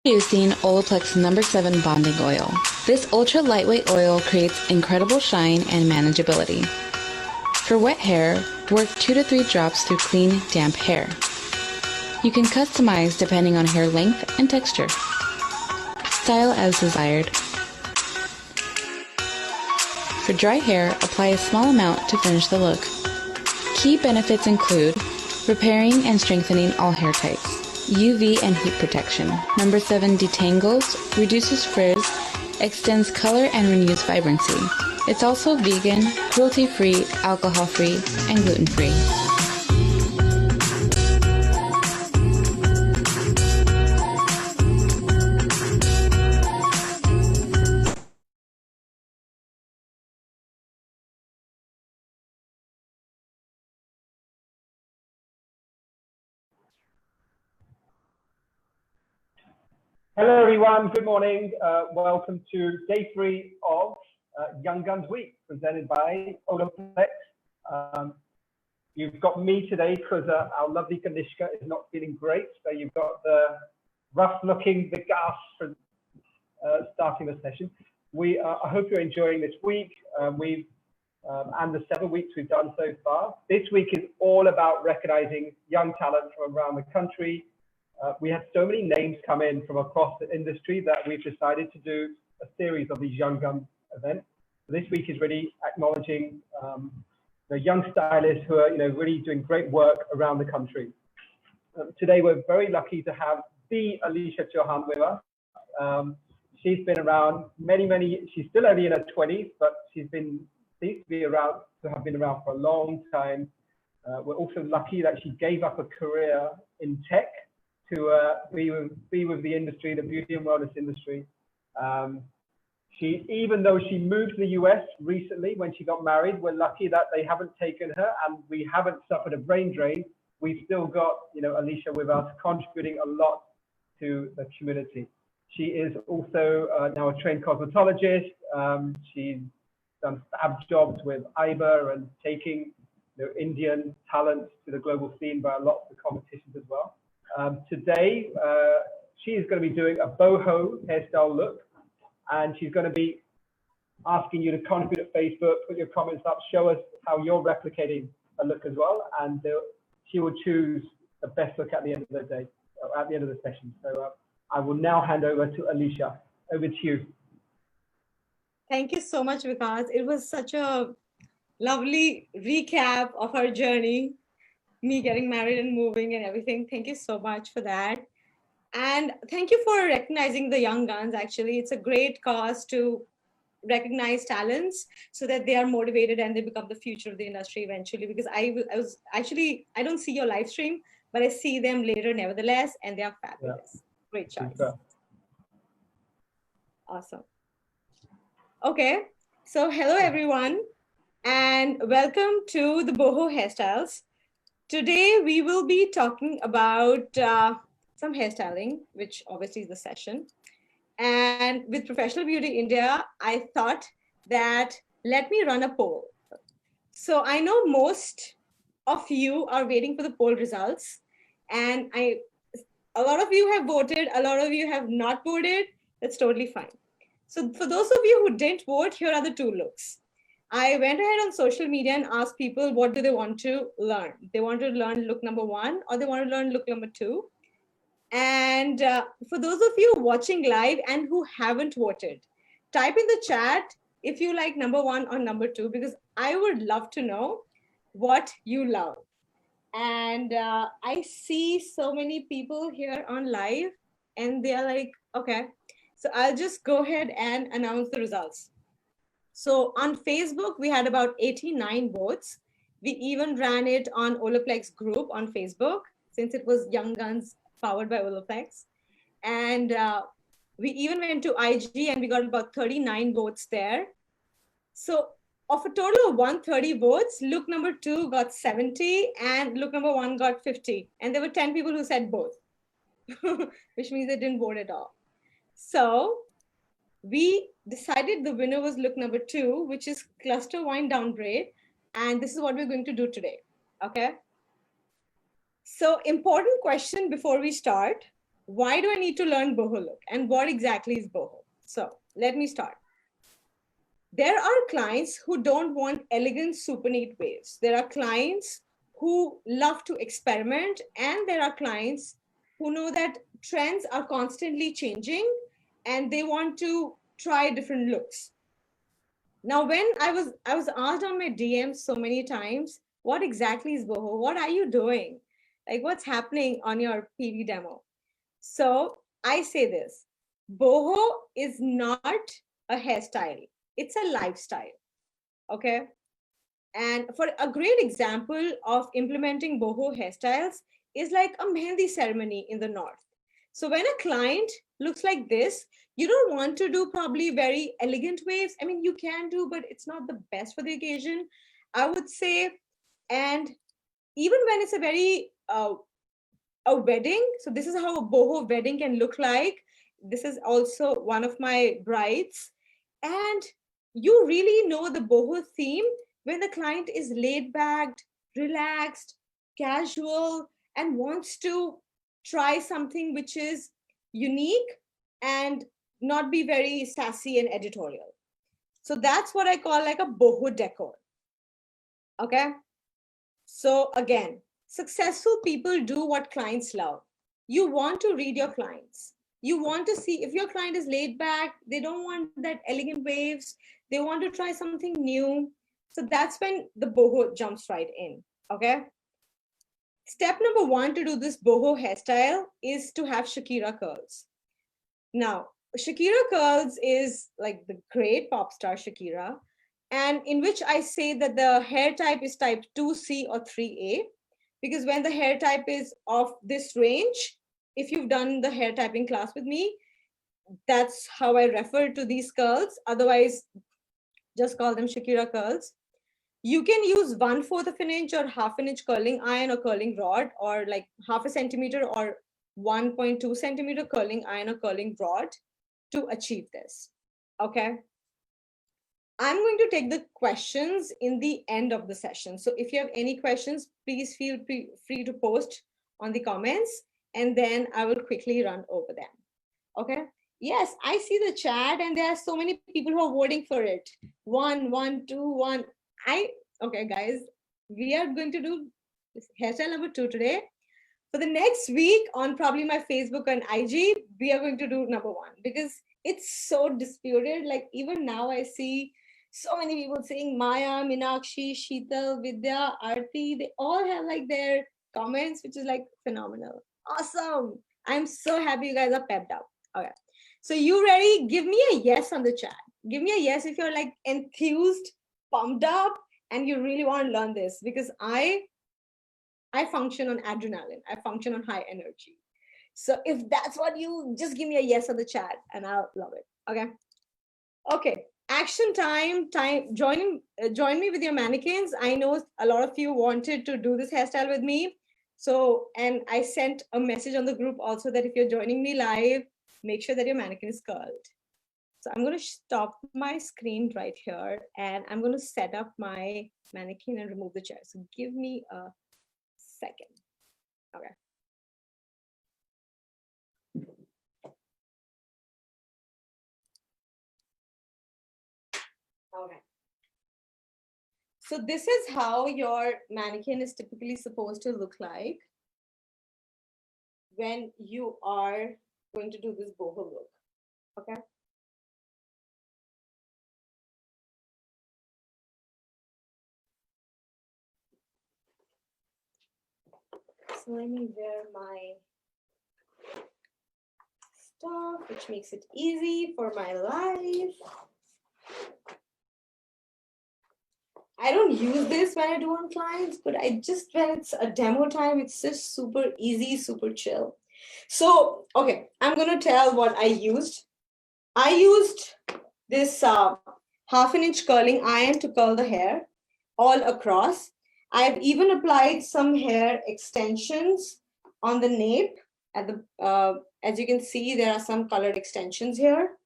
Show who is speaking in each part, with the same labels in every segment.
Speaker 1: Introducing Olaplex number 7 Bonding Oil. This ultra lightweight oil creates incredible shine and manageability. For wet hair, work 2 to 3 drops through clean, damp hair. You can customize depending on hair length and texture. Style as desired. For dry hair, apply a small amount to finish the look. Key benefits include repairing and strengthening all hair types, UV and heat protection. Number 7 detangles, reduces frizz, extends color and renews vibrancy. It's also vegan, cruelty-free, alcohol-free, and gluten-free.
Speaker 2: Hello everyone, good morning. Welcome to day 3 of Young Guns Week, presented by Olaplex. You've got me today because our lovely Kanishka is not feeling great. So you've got the rough-looking Vikas for starting the session. I hope you're enjoying this week. And the 7 weeks we've done so far. This week is all about recognizing young talent from around the country. We have so many names come in from across the industry that we've decided to do a series of these Young Guns events. This week is really acknowledging the young stylists who are really doing great work around the country. Today we're very lucky to have the Elisha with us. She's been around she's still only in her 20s, but seems to have been around for a long time. We're also lucky that she gave up a career in tech to be with the industry, the beauty and wellness industry. Even though she moved to the US recently when she got married, we're lucky that they haven't taken her and we haven't suffered a brain drain. We've still got Elisha with us, contributing a lot to the community. She is also now a trained cosmetologist. She's done fab jobs with IBA and taking Indian talents to the global scene by lots of competitions as well. Today, she is going to be doing a BOHO hairstyle look, and she's going to be asking you to contribute at Facebook, put your comments up, show us how you're replicating a look as well, and she will choose the best look at the end of the day, at the end of the session. So I will now hand over to Elisha. Over to you.
Speaker 3: Thank you so much, Vikas. It was such a lovely recap of our journey. Me getting married and moving and everything. Thank you so much for that. And thank you for recognizing the young guns. Actually, it's a great cause to recognize talents so that they are motivated and they become the future of the industry eventually. Because I don't see your live stream, but I see them later nevertheless, and they are fabulous. Yeah. Great choice. Super. Awesome. Okay, so hello everyone, and welcome to the BOHO Hairstyles. Today, we will be talking about some hairstyling, which obviously is the session. And with Professional Beauty India, I thought that let me run a poll. So I know most of you are waiting for the poll results. And a lot of you have voted, a lot of you have not voted. That's totally fine. So for those of you who didn't vote, here are the 2 looks. I went ahead on social media and asked people what do they want to learn. They want to learn look number 1 or they want to learn look number 2. And for those of you watching live and who haven't voted, type in the chat if you like number 1 or number 2, because I would love to know what you love. And I see so many people here on live and they're like, okay, so I'll just go ahead and announce the results. So on Facebook, we had about 89 votes. We even ran it on Olaplex group on Facebook, since it was Young Guns powered by Olaplex. And we even went to IG and we got about 39 votes there. So of a total of 130 votes, look number 2 got 70 and look number 1 got 50. And there were 10 people who said both, which means they didn't vote at all. So we decided the winner was look number 2, which is cluster wind down braid. And this is what we're going to do today. Okay. So important question before we start. why do I need to learn boho look and what exactly is boho? So let me start. There are clients who don't want elegant, super neat waves. There are clients who love to experiment, and there are clients who know that trends are constantly changing and they want to try different looks. Now, when I was asked on my DMs so many times, what exactly is boho? What are you doing? Like, what's happening on your PV demo? So I say this, boho is not a hairstyle. It's a lifestyle. Okay. And for a great example of implementing boho hairstyles is like a mehndi ceremony in the north. So when a client looks like this, you don't want to do probably very elegant waves. I mean, you can do, but it's not the best for the occasion, I would say. And even when it's a very a wedding, so this is how a boho wedding can look like. This is also one of my brides, and you really know the boho theme when the client is laid back, relaxed, casual, and wants to try something which is unique and not be very sassy and editorial. So that's what I call like a boho decor. Okay. So again, successful people do what clients love. You want to read your clients. You want to see if your client is laid back, they don't want that elegant waves, they want to try something new. So that's when the boho jumps right in. Okay. Step number 1 to do this boho hairstyle is to have Shakira curls. Now, Shakira curls is like the great pop star Shakira, and in which I say that the hair type is type 2C or 3A, because when the hair type is of this range, if you've done the hair typing class with me, that's how I refer to these curls. Otherwise, just call them Shakira curls. You can use 1/4 of an inch or half an inch curling iron or curling rod, or like half a centimeter or 1.2 centimeter curling iron or curling rod to achieve this. Okay. I'm going to take the questions in the end of the session. So if you have any questions, please feel free to post on the comments, and then I will quickly run over them. Okay. Yes, I see the chat, and there are so many people who are voting for it. 1, 1, 2, 1. Okay, guys, we are going to do hairstyle number 2 today. For the next week on probably my Facebook and IG, we are going to do number 1 because it's so disputed. Like even now I see so many people saying Maya, Meenakshi, Sheetal, Vidya, Aarti, they all have like their comments, which is like phenomenal. Awesome. I'm so happy you guys are pepped up. Okay. So you ready? Give me a yes on the chat. Give me a yes if you're like enthused, pumped up, and you really want to learn this, because I function on adrenaline. I function on high energy. So if that's what you, just give me a yes on the chat and I'll love it. Okay. Okay. Action time. Join me with your mannequins. I know a lot of you wanted to do this hairstyle with me. So, and I sent a message on the group also that if you're joining me live, make sure that your mannequin is curled. So I'm going to stop my screen right here, and I'm going to set up my mannequin and remove the chair. So give me a second. Okay. Okay. So this is how your mannequin is typically supposed to look like when you are going to do this boho look. Okay. So let me wear my stuff, which makes it easy for my life. I don't use this when I do on clients, but when it's a demo time, it's just super easy, super chill. So, okay, I'm going to tell what I used. I used this half an inch curling iron to curl the hair all across. I've even applied some hair extensions on the nape. At the as you can see, there are some colored extensions here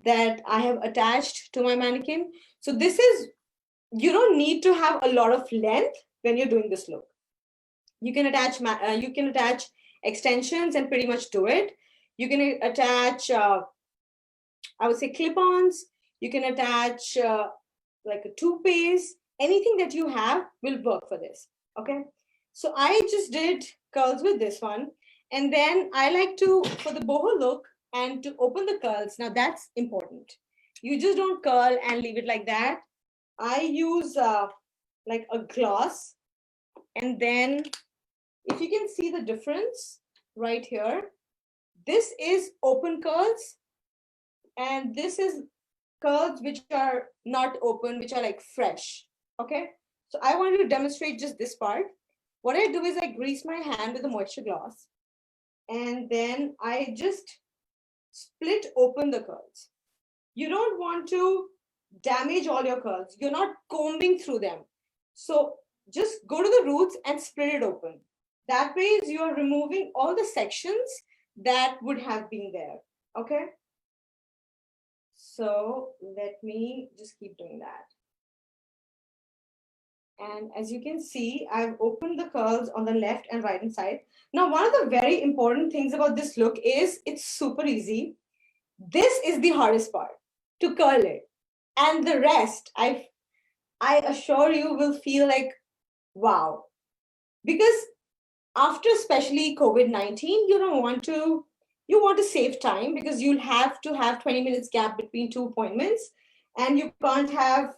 Speaker 3: that I have attached to my mannequin. So this is, you don't need to have a lot of length when you're doing this look. You can attach extensions and pretty much do it. You can attach, I would say, clip-ons. You can attach like a toupees. Anything that you have will work for this, okay? So I just did curls with this one. And then I like to, for the boho look and to open the curls, now that's important. You just don't curl and leave it like that. I use like a gloss. And then if you can see the difference right here, this is open curls. And this is curls which are not open, which are like fresh, okay? So I wanted to demonstrate just this part. What I do is I grease my hand with a moisture gloss, and then I just split open the curls. You don't want to damage all your curls. You're not combing through them. So just go to the roots and split it open. That way you're removing all the sections that would have been there, okay? So let me just keep doing that. And as you can see, I've opened the curls on the left and right hand side. Now, one of the very important things about this look is it's super easy. This is the hardest part, to curl it. And the rest, I assure you, will feel like, wow. Because after especially COVID-19, you want to save time, because you'll have to have 20 minutes gap between two appointments. And you can't have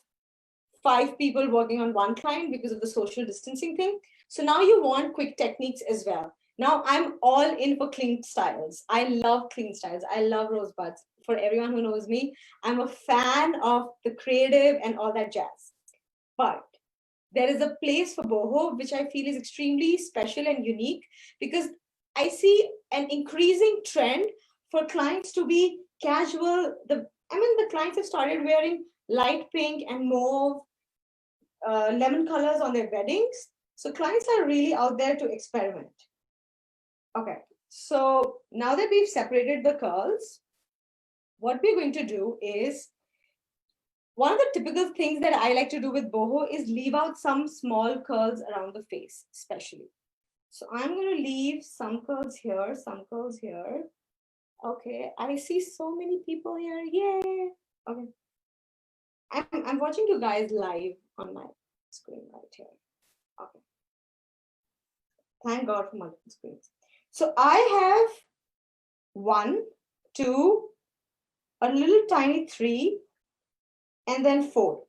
Speaker 3: 5 people working on one client because of the social distancing thing. So now you want quick techniques as well. Now I'm all in for clean styles. I love clean styles. I love rosebuds. For everyone who knows me, I'm a fan of the creative and all that jazz. But there is a place for boho, which I feel is extremely special and unique, because I see an increasing trend for clients to be casual. The clients have started wearing light pink and mauve, lemon colors on their weddings. So clients are really out there to experiment. Okay, so now that we've separated the curls, what we're going to do is, one of the typical things that I like to do with boho is leave out some small curls around the face, especially. So I'm going to leave some curls here, some curls here. Okay, I see so many people here. Yay! Okay. I'm watching you guys live on my screen right here. Okay. Thank God for multiple screens. So I have 1, 2, a little tiny 3, and then 4.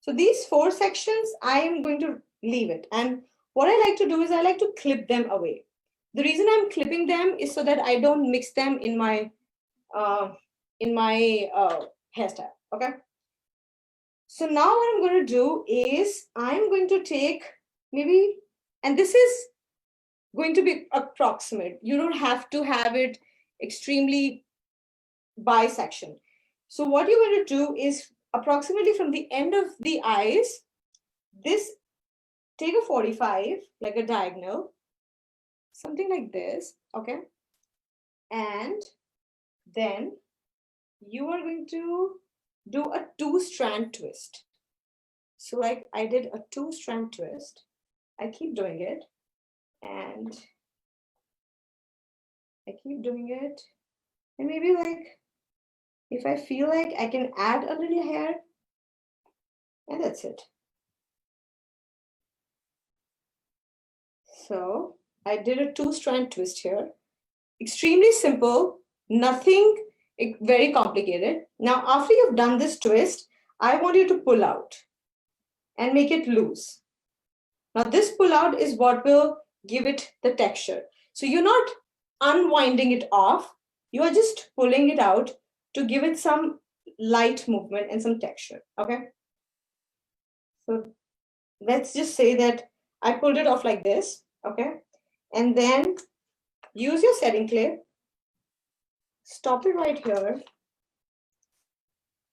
Speaker 3: So these 4 sections, I am going to leave it. And what I like to do is I like to clip them away. The reason I'm clipping them is so that I don't mix them in my hairstyle. Okay. So now what I'm going to do is I'm going to take maybe, and this is going to be approximate. You don't have to have it extremely bisection. So what you're going to do is approximately from the end of the eyes, this, take a 45, like a diagonal, something like this, okay? And then you are going to do a 2-strand twist. So like I did a 2-strand twist. I keep doing it, and I keep doing it. And maybe like, if I feel like I can add a little hair, and that's it. So I did a 2-strand twist here. Extremely simple, nothing very complicated. Now, after you've done this twist, I want you to pull out and make it loose. Now, this pull out is what will give it the texture. So you're not unwinding it off, you are just pulling it out to give it some light movement and some texture, okay? So let's just say that I pulled it off like this, okay? And then use your setting clip, stop it right here,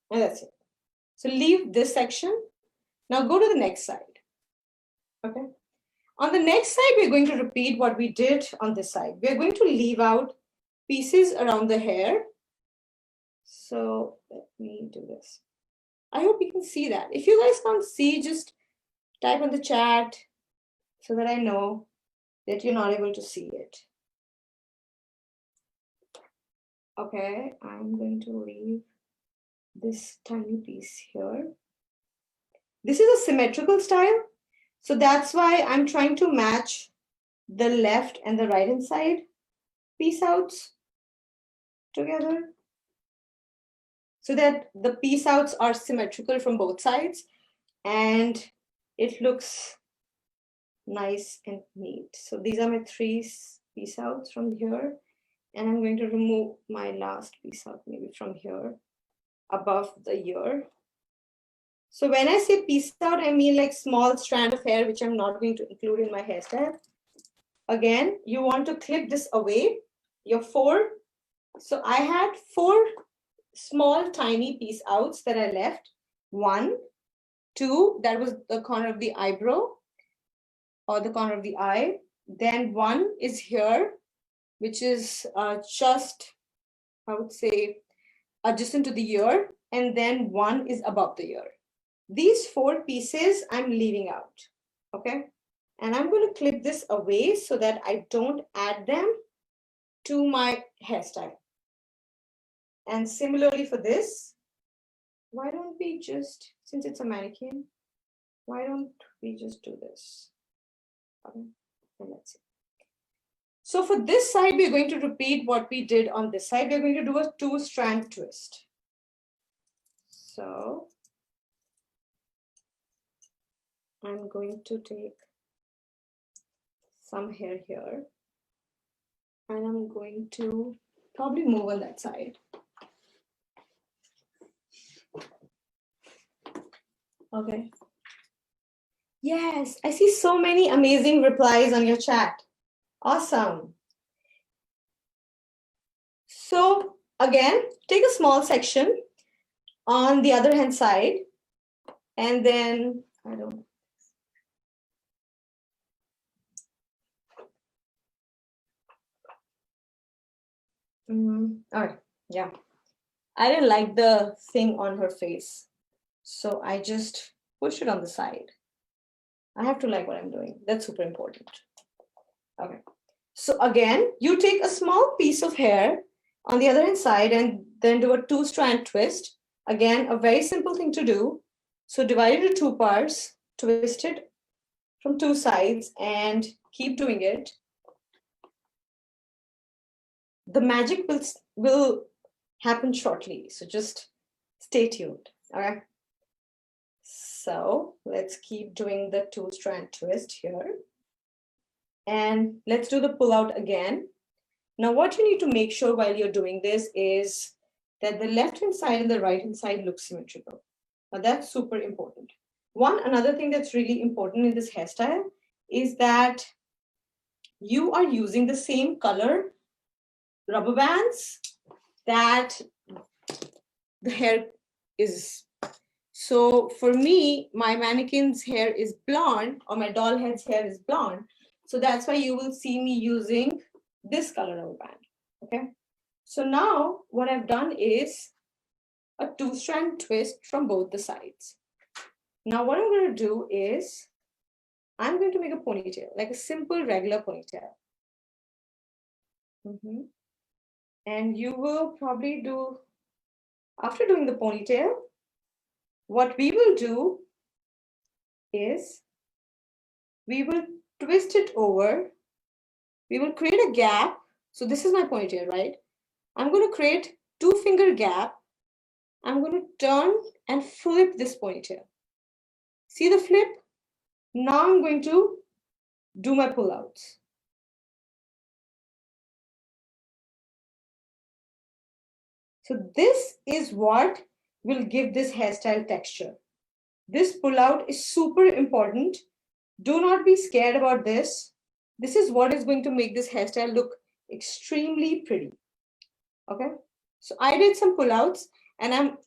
Speaker 3: and that's it. So leave this section. Now go to the next side, okay? On the next side, we're going to repeat what we did on this side. We're going to leave out pieces around the hair. So let me do this. I hope you can see that. If you guys can't see, just type on the chat so that I know that you're not able to see it. Okay, I'm going to leave this tiny piece here. This is a symmetrical style. So that's why I'm trying to match the left and the right hand side piece outs together so that the piece outs are symmetrical from both sides and it looks nice and neat. So these are my three piece outs from here, and I'm going to remove my last piece out maybe from here above the ear. So when I say piece out, I mean like small strand of hair, which I'm not going to include in my hairstyle. Again, you want to clip this away, your 4. So I had 4 small tiny piece outs that I left. 1, 2, that was the corner of the eyebrow or the corner of the eye. Then 1 is here, which is just, I would say, adjacent to the ear. And then 1 is above the ear. These 4 pieces I'm leaving out, okay? And I'm going to clip this away so that I don't add them to my hairstyle. And similarly for this, why don't we just, since it's a mannequin, why don't we just do this? Okay, and let's see. So for this side, we're going to repeat what we did on this side. We're going to do a 2-strand twist. So I'm going to take some hair here and I'm going to probably move on that side. Okay. Yes, I see so many amazing replies on your chat. Awesome. So again, take a small section on the other hand side, and then I don't. All right, yeah. I didn't like the thing on her face, so I just pushed it on the side. I have to like what I'm doing. That's super important. Okay. So again, you take a small piece of hair on the other hand side and then do a 2-strand twist. Again, a very simple thing to do. So divide it into 2 parts, twist it from 2 sides and keep doing it. The magic will happen shortly. So just stay tuned. All right. So let's keep doing the 2-strand twist here. And let's do the pull out again. Now, what you need to make sure while you're doing this is that the left-hand side and the right-hand side look symmetrical. Now, that's super important. Another thing that's really important in this hairstyle is that you are using the same color rubber bands that the hair is. So for me, my mannequin's hair is blonde, or my doll head's hair is blonde. So that's why you will see me using this color rubber band. Okay. So now what I've done is a 2-strand twist from both the sides. Now what I'm going to do is I'm going to make a ponytail, like a simple regular ponytail. And you will probably do, after doing the ponytail, what we will do is we will twist it over. We will create a gap. So this is my ponytail, right? I'm going to create 2-finger gap. I'm going to turn and flip this ponytail. See the flip? Now I'm going to do my pullouts. So this is what will give this hairstyle texture. This pullout is super important. Do not be scared about this. This is what is going to make this hairstyle look extremely pretty. Okay, so I did some pullouts and I'm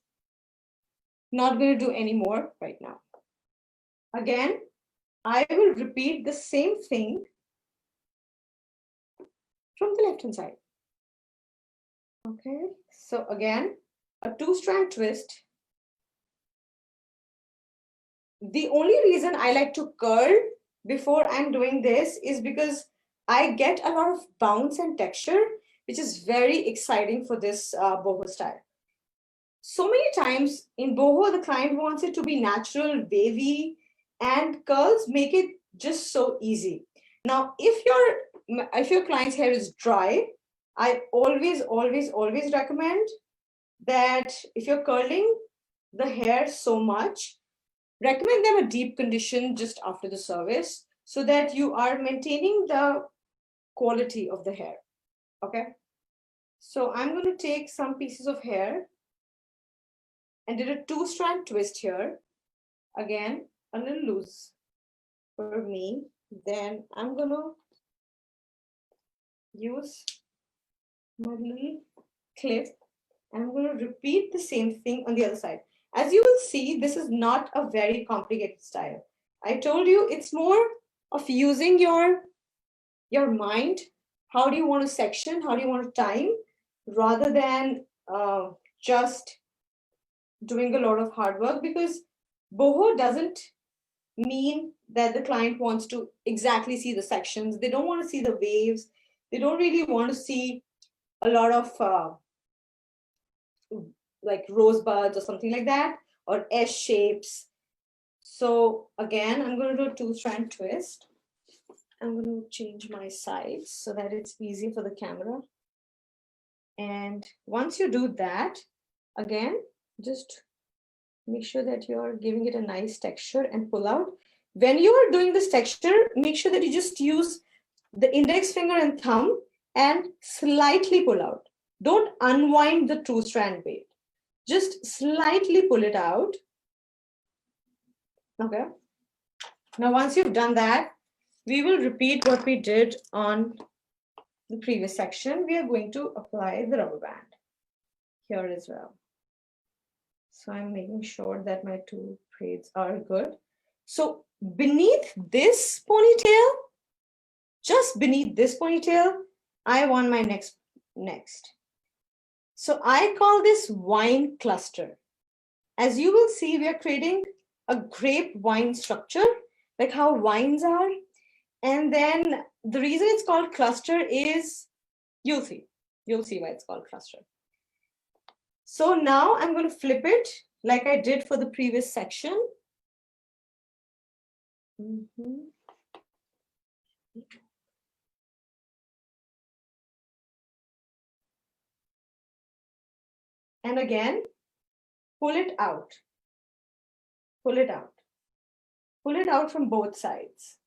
Speaker 3: not going to do any more right now. Again, I will repeat the same thing from the left hand side. Okay, so again, a 2-strand twist. The only reason I like to curl before I'm doing this is because I get a lot of bounce and texture which is very exciting for this boho style. So many times in boho, the client wants it to be natural, wavy, and curls make it just so easy. Now, if your client's hair is dry, I always recommend that if you're curling the hair so much, recommend them a deep condition just after the service so that you are maintaining the quality of the hair. Okay. So I'm going to take some pieces of hair and did a 2-strand twist here. Again, a little loose for me. Then I'm going to use my little clip and I'm going to repeat the same thing on the other side. As you will see, this is not a very complicated style. I told you it's more of using your mind. How do you want to section? How do you want to time? Rather than just doing a lot of hard work, because boho doesn't mean that the client wants to exactly see the sections. They don't want to see the waves. They don't really want to see a lot of like rosebuds or something like that, or S shapes. So again, I'm going to do a 2-strand twist. I'm going to change my sides so that it's easy for the camera. And once you do that, again, just make sure that you're giving it a nice texture and pull out. When you are doing this texture, make sure that you just use the index finger and thumb and slightly pull out. Don't unwind the 2-strand braid. Just slightly pull it out. Okay. Now, once you've done that, we will repeat what we did on the previous section. We are going to apply the rubber band here as well. So I'm making sure that my 2 braids are good. So beneath this ponytail, just beneath this ponytail, I want my next. So I call this wine cluster. As you will see, we are creating a grape wine structure, like how wines are. And then the reason it's called cluster is, you'll see why it's called cluster. So now I'm going to flip it like I did for the previous section. And again, pull it out. Pull it out. Pull it out from both sides.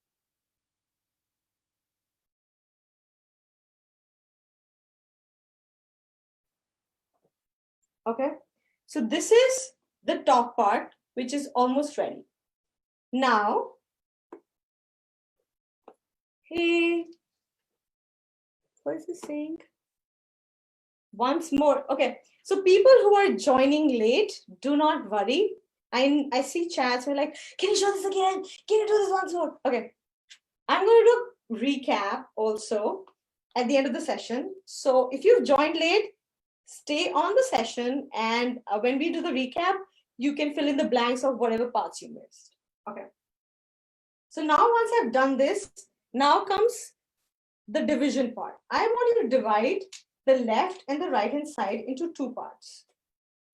Speaker 3: Okay, so this is the top part, which is almost ready. Now, hey, what is this saying? Once more. Okay, so people who are joining late, do not worry. I see chats who are like, can you show this again? Can you do this once more? Okay, I'm going to do recap also at the end of the session. So if you've joined late, stay on the session, and when we do the recap, you can fill in the blanks of whatever parts you missed. Okay. So now once I've done this, now comes the division part. I want you to divide the left and the right hand side into 2 parts.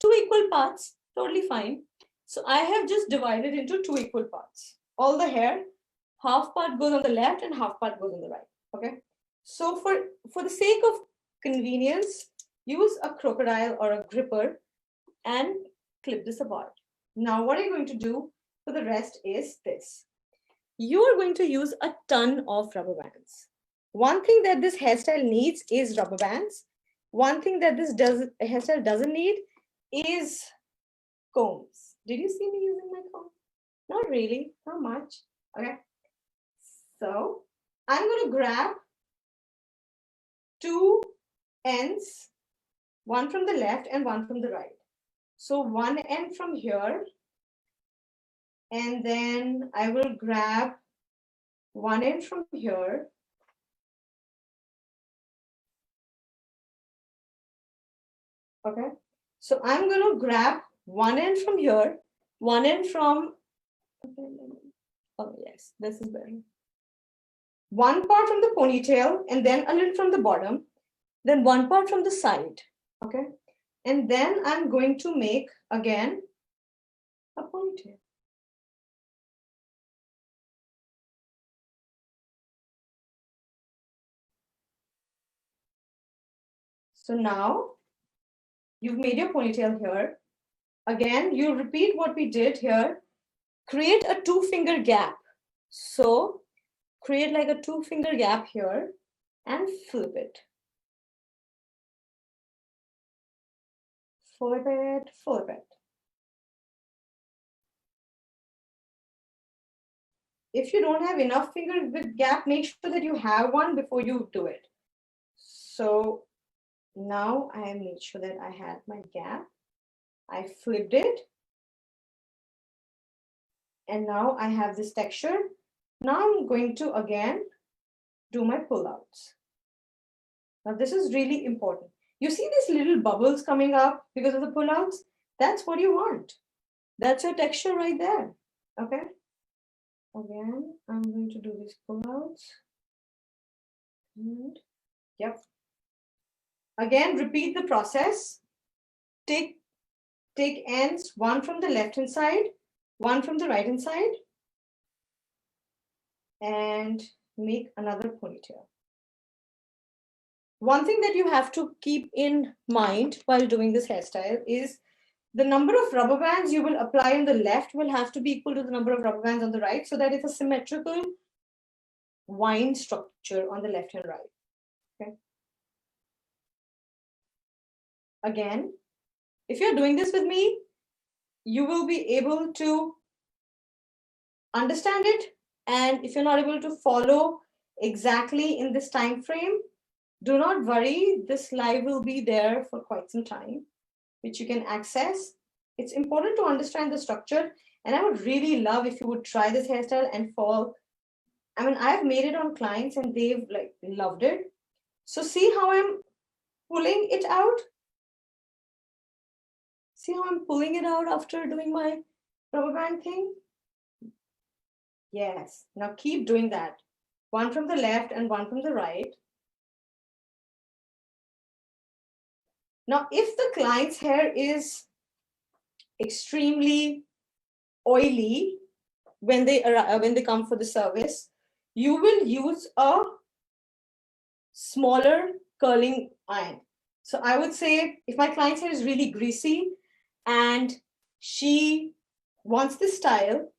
Speaker 3: 2 equal parts, totally fine. So I have just divided into 2 equal parts. All the hair, half part goes on the left and half part goes on the right. Okay. So for the sake of convenience, use a crocodile or a gripper and clip this apart. Now what I'm going to do for the rest is this. You are going to use a ton of rubber bands. One thing that this hairstyle needs is rubber bands. One thing that this hairstyle doesn't need is combs. Did you see me using my comb? Not really, not much. Okay. So I'm going to grab 2 ends, one from the left and one from the right. So one end from here, and then I will grab one end from here. Okay. So I'm going to grab one end from here, one end from, oh yes, this is better. One part from the ponytail and then a little from the bottom. then one part from the side, okay? And then I'm going to make, again, a ponytail. So now you've made your ponytail here. Again, you repeat what we did here. Create a 2-finger gap. So create like a 2-finger gap here and flip it. Flip it, flip it. If you don't have enough finger with gap, make sure that you have one before you do it. So now I made sure that I had my gap. I flipped it. And now I have this texture. Now I'm going to again do my pullouts. Now this is really important. You see these little bubbles coming up because of the pullouts? That's what you want. That's your texture right there. Okay. Again, I'm going to do these pullouts. And yep. Again, repeat the process. Take ends, one from the left hand side, one from the right hand side, and make another ponytail. One thing that you have to keep in mind while doing this hairstyle is the number of rubber bands you will apply on the left will have to be equal to the number of rubber bands on the right, so that it's a symmetrical wind structure on the left and right. Okay. Again, if you're doing this with me, you will be able to understand it. And if you're not able to follow exactly in this time frame, do not worry. This live will be there for quite some time, which you can access. It's important to understand the structure. And I would really love if you would try this hairstyle and fall. I mean, I've made it on clients and they've like loved it. So see how I'm pulling it out? See how I'm pulling it out after doing my rubber band thing? Yes. Now keep doing that. One from the left and one from the right. Now, if the client's hair is extremely oily when they come for the service, you will use a smaller curling iron. So I would say if my client's hair is really greasy and she wants this style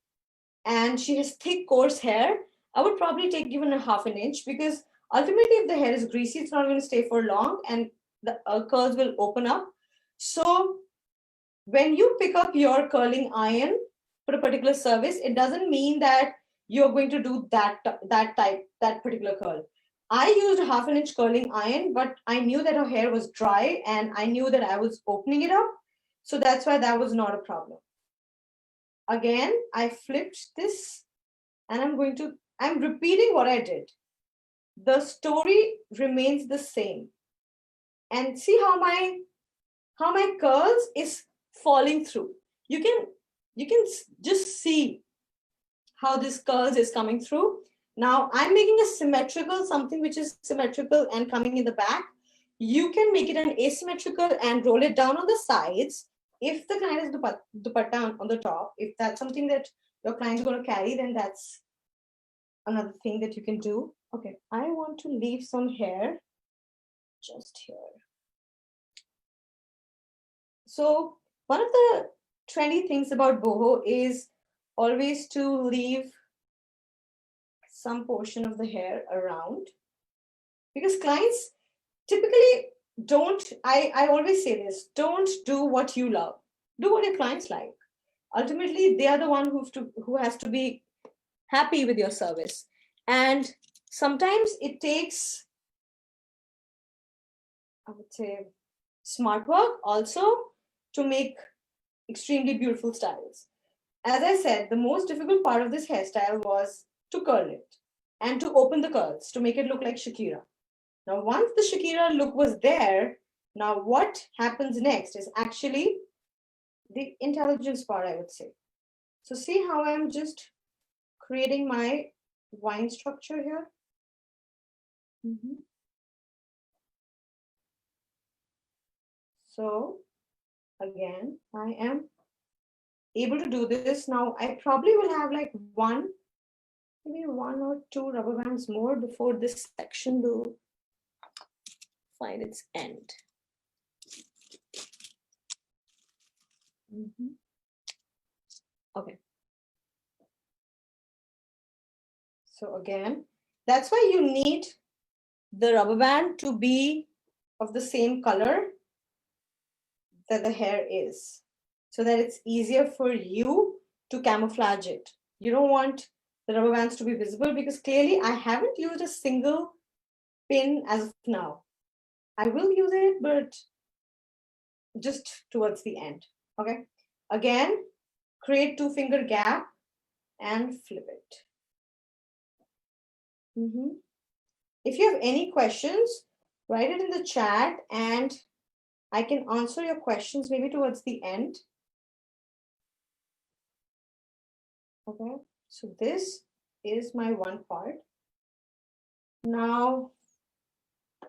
Speaker 3: and she has thick, coarse hair, I would probably take even a ½ inch, because ultimately if the hair is greasy, it's not going to stay for long and the curls will open up. So when you pick up your curling iron for a particular service, it doesn't mean that you're going to do that particular curl. I used a ½ inch curling iron, but I knew that her hair was dry and I knew that I was opening it up. So that's why that was not a problem. Again, I flipped this and I'm repeating what I did. The story remains the same. And see how my curls is falling through. You can just see how this curls is coming through. Now I'm making a symmetrical, something which is symmetrical and coming in the back. You can make it an asymmetrical and roll it down on the sides. If the client is dupatta on the top, if that's something that your client is going to carry, then that's another thing that you can do. Okay, I want to leave some hair just here. So one of the trendy things about boho is always to leave some portion of the hair around, because clients typically don't, I always say this, don't do what you love, do what your clients like. Ultimately, they are the one who has to be happy with your service. And sometimes it takes, I would say, smart work also to make extremely beautiful styles. As I said, the most difficult part of this hairstyle was to curl it and to open the curls to make it look like Shakira. Now, once the Shakira look was there, now what happens next is actually the intelligence part, I would say. So see how I'm just creating my wine structure here? So again, I am able to do this. Now I probably will have like maybe one or two rubber bands more before this section will find its end. Okay. So again, that's why you need the rubber band to be of the same color that the hair is, so that it's easier for you to camouflage it. You don't want the rubber bands to be visible because clearly I haven't used a single pin as of now. I will use it, but just towards the end. Okay. Again, create 2-finger gap and flip it. If you have any questions, write it in the chat and I can answer your questions maybe towards the end. Okay, so this is my one part. Now,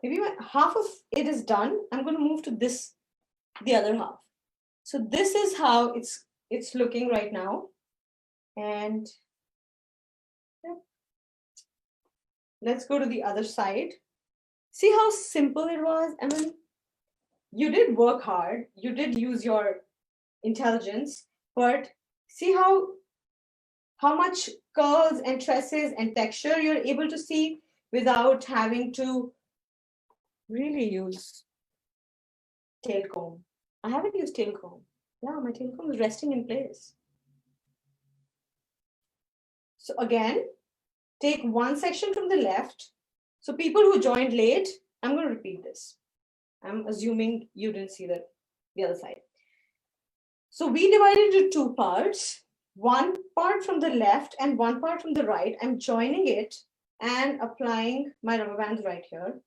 Speaker 3: maybe half of it is done. I'm going to move to this, the other half. So this is how it's looking right now. And let's go to the other side. See how simple it was? I mean, you did work hard. You did use your intelligence, but see how much curls and tresses and texture you're able to see without having to really use tail comb. I haven't used tail comb. Yeah, my tail comb is resting in place. So again, take one section from the left. So people who joined late, I'm going to repeat this. I'm assuming you didn't see the other side. So we divided into two parts. One part from the left and one part from the right. I'm joining it and applying my rubber bands right here.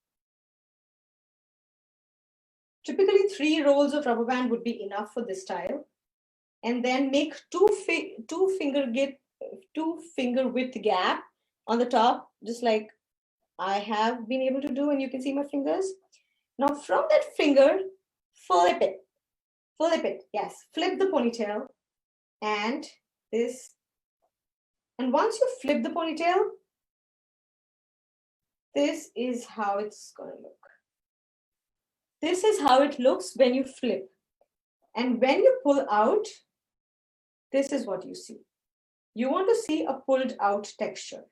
Speaker 3: Typically 3 rolls of rubber band would be enough for this style. And then make two finger width gap on the top, just like I have been able to do, and you can see my fingers. Now from that finger, flip it, yes, flip the ponytail and this. And once you flip the ponytail, this is how it's going to look. This is how it looks when you flip. And when you pull out, this is what you see. You want to see a pulled out texture.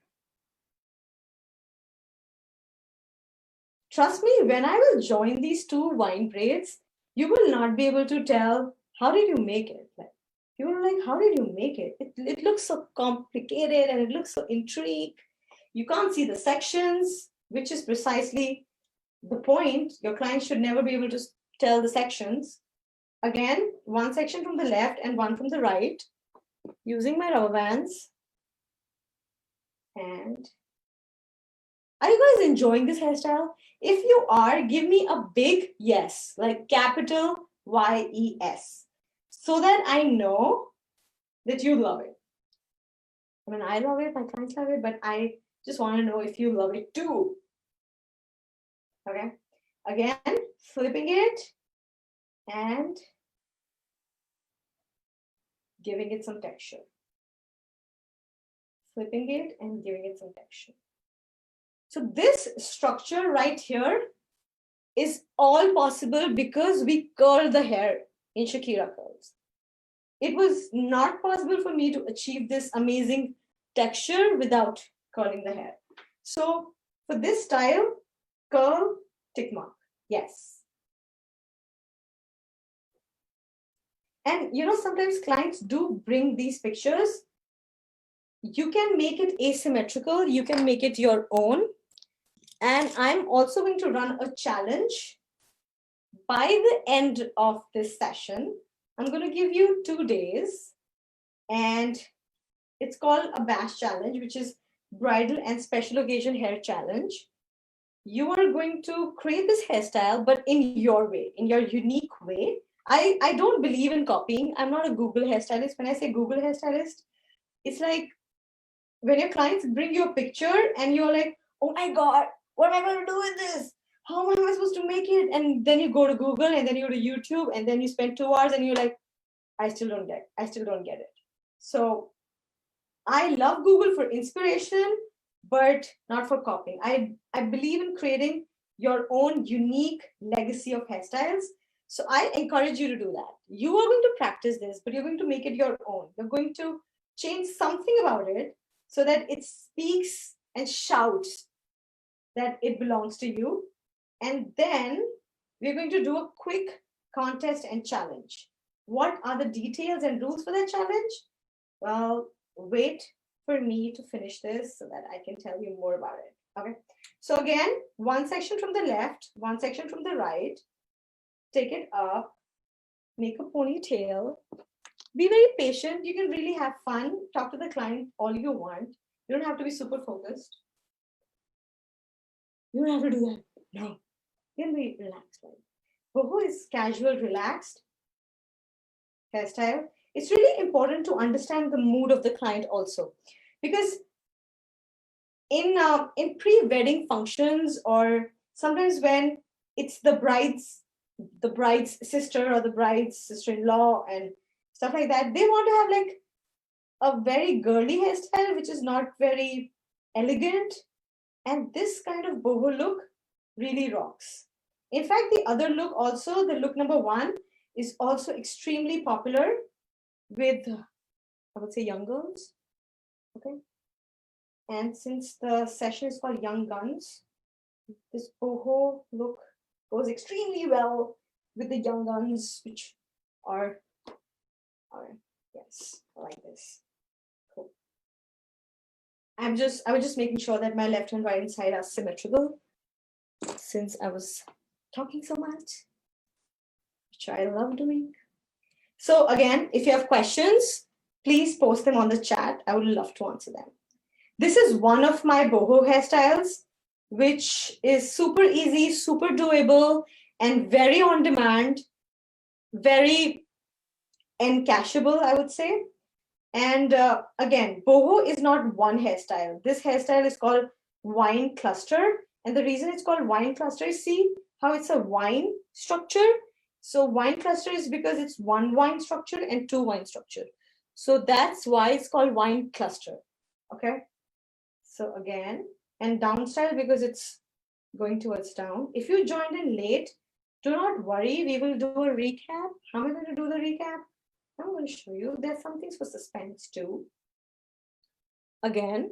Speaker 3: Trust me, when I will join these two vine braids, you will not be able to tell, how did you make it? Like, you were like, how did you make it? It looks so complicated and it looks so intrigued. You can't see the sections, which is precisely the point. Your client should never be able to tell the sections. Again, one section from the left and one from the right, using my rubber bands. And are you guys enjoying this hairstyle? If you are, give me a big yes, like capital YES, so that I know that you love it. I mean, I love it, my clients love it, but I just want to know if you love it too. Okay, again, flipping it and giving it some texture. Flipping it and giving it some texture. So this structure right here is all possible because we curl the hair in Shakira curls. It was not possible for me to achieve this amazing texture without curling the hair. So for this style, curl, tick mark, yes. And you know, sometimes clients do bring these pictures. You can make it asymmetrical, you can make it your own. And I'm also going to run a challenge. By the end of this session, I'm going to give you 2 days, and it's called a bash challenge, which is bridal and special occasion hair challenge. You are going to create this hairstyle, but in your way, in your unique way. I don't believe in copying. I'm not a Google hairstylist. When I say Google hairstylist, it's like when your clients bring you a picture and you're like, oh my God, what am I going to do with this? how am I supposed to make it? And then you go to Google and then you go to YouTube and then you spend 2 hours and you're like, I still don't get it. So I love Google for inspiration, but not for copying. I believe in creating your own unique legacy of hairstyles. So I encourage you to do that. You are going to practice this, but you're going to make it your own. You're going to change something about it so that it speaks and shouts that it belongs to you. And then we're going to do a quick contest and challenge. What are the details and rules for that challenge? Well, wait for me to finish this so that I can tell you more about it. Okay. So again, one section from the left, one section from the right. Take it up, make a ponytail. Be very patient. You can really have fun. Talk to the client all you want. You don't have to be super focused. You don't have to do that. No. You can be relaxed. Right? BOHO is casual, relaxed hairstyle. It's really important to understand the mood of the client also, because in pre-wedding functions, or sometimes when it's the bride's sister or the bride's sister-in-law and stuff like that, they want to have like a very girly hairstyle, which is not very elegant. And this kind of boho look really rocks. In fact, the other look also, the look number 1, is also extremely popular with, I would say, young girls. Okay. And since the session is called Young Guns, this boho look goes extremely well with the young guns, which are yes, I like this. Cool. I was just making sure that my left and right hand side are symmetrical, since I was talking so much, which I love doing. So again, if you have questions, please post them on the chat. I would love to answer them. This is one of my boho hairstyles, which is super easy, super doable, and very on demand, very encashable, I would say. And again, boho is not one hairstyle. This hairstyle is called wine cluster. And the reason it's called wine cluster is, see how it's a wine structure. So wine cluster is because it's one wine structure and two wine structure. So that's why it's called wine cluster. Okay. So again, and down style because it's going towards down. If you joined in late, do not worry. We will do a recap. How am I going to do the recap? I'm going to show you. There's something for suspense too. Again,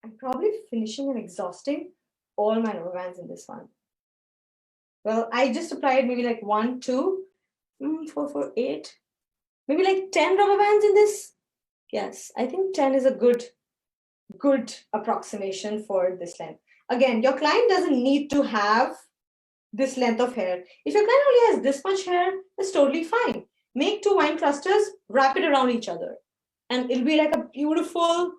Speaker 3: I'm probably finishing and exhausting all my rubber bands in this one. Well, I just applied maybe like 1, 2, 4, 4, 8, maybe like 10 rubber bands in this. Yes, I think 10 is a good approximation for this length. Again, your client doesn't need to have this length of hair. If your client only has this much hair, that's totally fine. Make 2 wine clusters, wrap it around each other, and it'll be like a beautiful,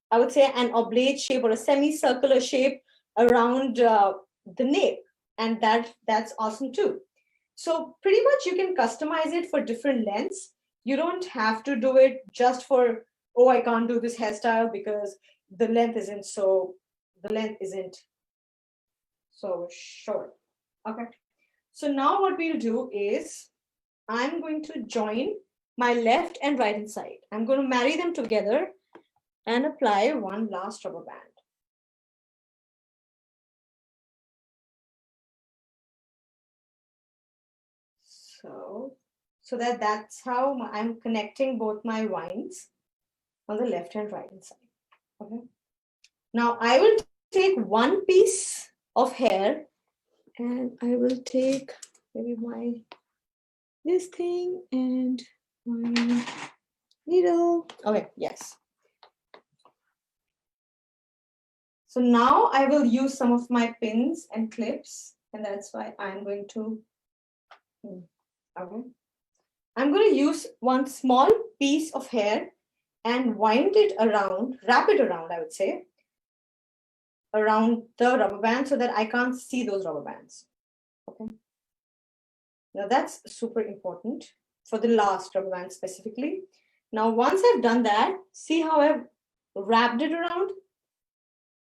Speaker 3: I would say, an oblate shape or a semicircular shape around the nape, and that's awesome too. So pretty much you can customize it for different lengths. You don't have to do it just for, oh, I can't do this hairstyle because the length isn't so short. Okay. So now what we'll do is I'm going to join my left and right hand side. I'm going to marry them together and apply one last rubber band. So that's how I'm connecting both my wines on the left and right hand side. Okay. Now I will take one piece of hair and I will take maybe this thing and my needle. Okay, yes. So now I will use some of my pins and clips, and that's why I'm going to, okay. I'm going to use one small piece of hair and wind it around, wrap it around, I would say, around the rubber band so that I can't see those rubber bands. Okay. Now that's super important for the last rubber band specifically. Now, once I've done that, see how I've wrapped it around?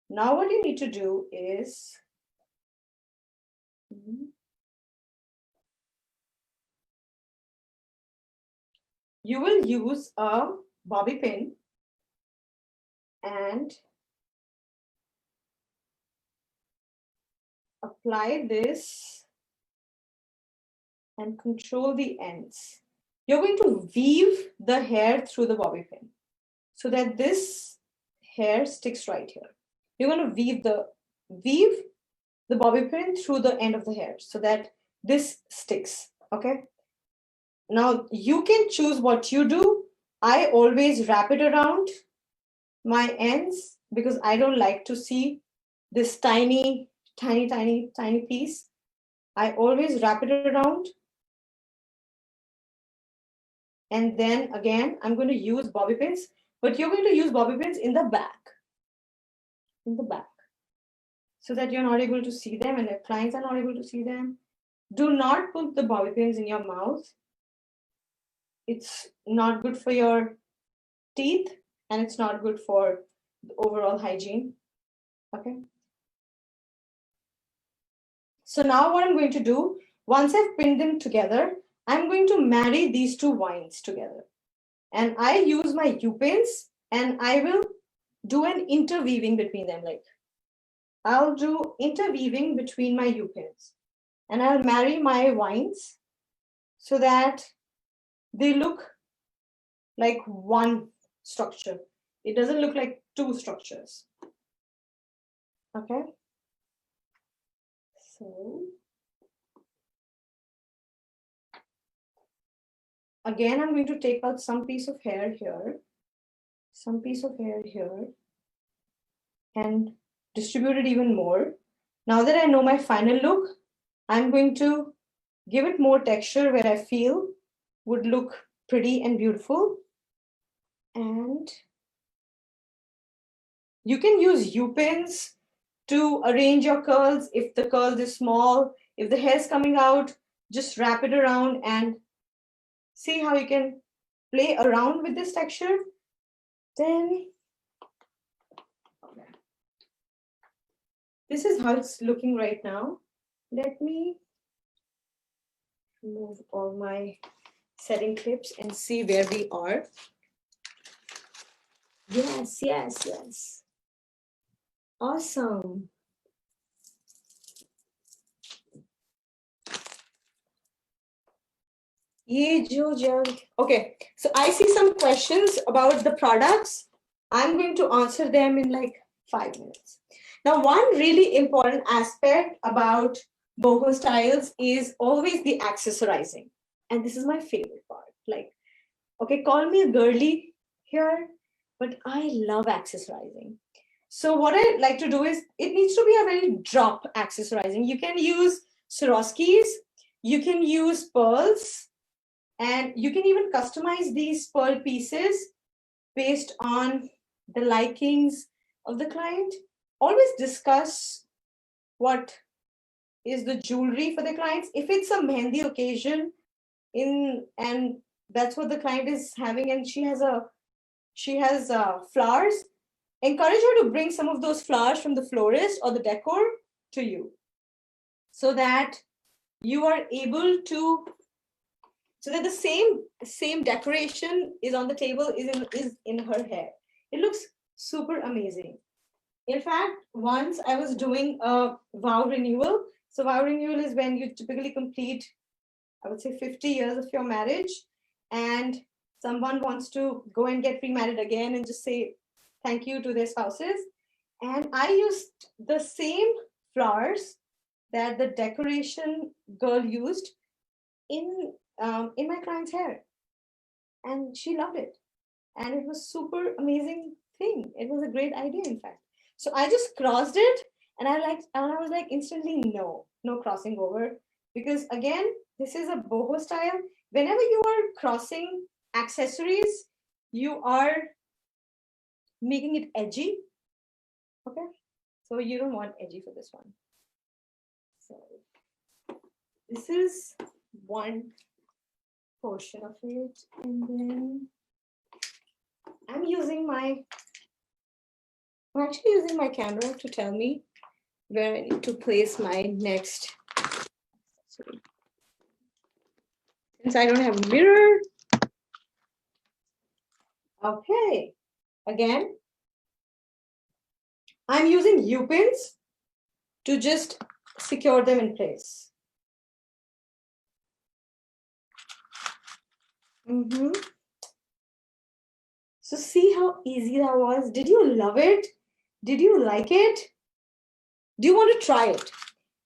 Speaker 3: Now what you need to do is you will use a bobby pin and apply this and control the ends. You're going to weave the hair through the bobby pin so that this hair sticks right here. You're going to weave the bobby pin through the end of the hair so that this sticks, okay? Now you can choose what you do. I always wrap it around my ends because I don't like to see this tiny piece. I always wrap it around. And then again, I'm going to use bobby pins, but you're going to use bobby pins in the back, so that you're not able to see them and the clients are not able to see them. Do not put the bobby pins in your mouth. It's not good for your teeth and it's not good for the overall hygiene. Okay. So now what I'm going to do, once I've pinned them together, I'm going to marry these two wines together. And I use my U-pins and I will do an interweaving between them. Like I'll do interweaving between my U-pins and I'll marry my wines so that they look like one structure. It doesn't look like two structures. Okay. So again, I'm going to take out some piece of hair here, some piece of hair here, and distribute it even more. Now that I know my final look, I'm going to give it more texture where I feel would look pretty and beautiful. And you can use U-pins to arrange your curls. If the curls is small, if the hair's coming out, just wrap it around and see how you can play around with this texture. Then this is how it's looking right now. Let me remove all my setting clips and see where we are. Yes, yes, yes. Awesome. Okay, so I see some questions about the products. I'm going to answer them in like 5 minutes. Now, one really important aspect about boho styles is always the accessorizing. And this is my favorite part. Like, okay, call me a girly here, but I love accessorizing. So what I like to do is, it needs to be a very drop accessorizing. You can use Swarovskis, you can use pearls, and you can even customize these pearl pieces based on the likings of the client. Always discuss what is the jewelry for the clients. If it's a mehendi occasion and that's what the client is having, and she has flowers, encourage her to bring some of those flowers from the florist or the decor to you, so that you are able to, so that the same decoration is on the table, is in her hair. It looks super amazing. In fact, once I was doing a vow renewal. So vow renewal is when you typically complete, I would say, 50 years of your marriage, and someone wants to go and get remarried again and just say thank you to their spouses. And I used the same flowers that the decoration girl used in my client's hair, and she loved it, and it was super amazing thing. It was a great idea, in fact. So I just crossed it, and I was like instantly, no crossing over, because again, this is a boho style. Whenever you are crossing accessories, you are making it edgy. Okay, so you don't want edgy for this one. So this is one portion of it, and then I'm using my I'm actually using my camera to tell me where I need to place my next. Since I don't have a mirror. Okay, again, I'm using U-pins to just secure them in place. So see how easy that was? Did you love it? Did you like it? Do you want to try it?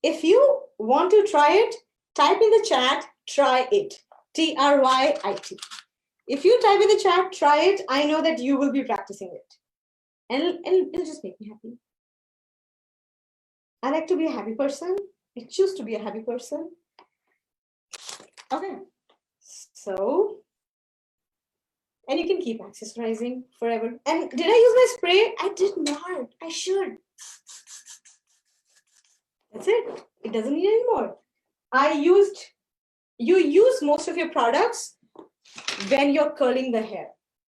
Speaker 3: If you want to try it, type in the chat, try it. TRYIT. If you type in the chat, try it, I know that you will be practicing it. And it'll just make me happy. I like to be a happy person. I choose to be a happy person. Okay. So, and you can keep accessorizing forever. And did I use my spray? I did not. I should. That's it. It doesn't need any more. You use most of your products when you're curling the hair.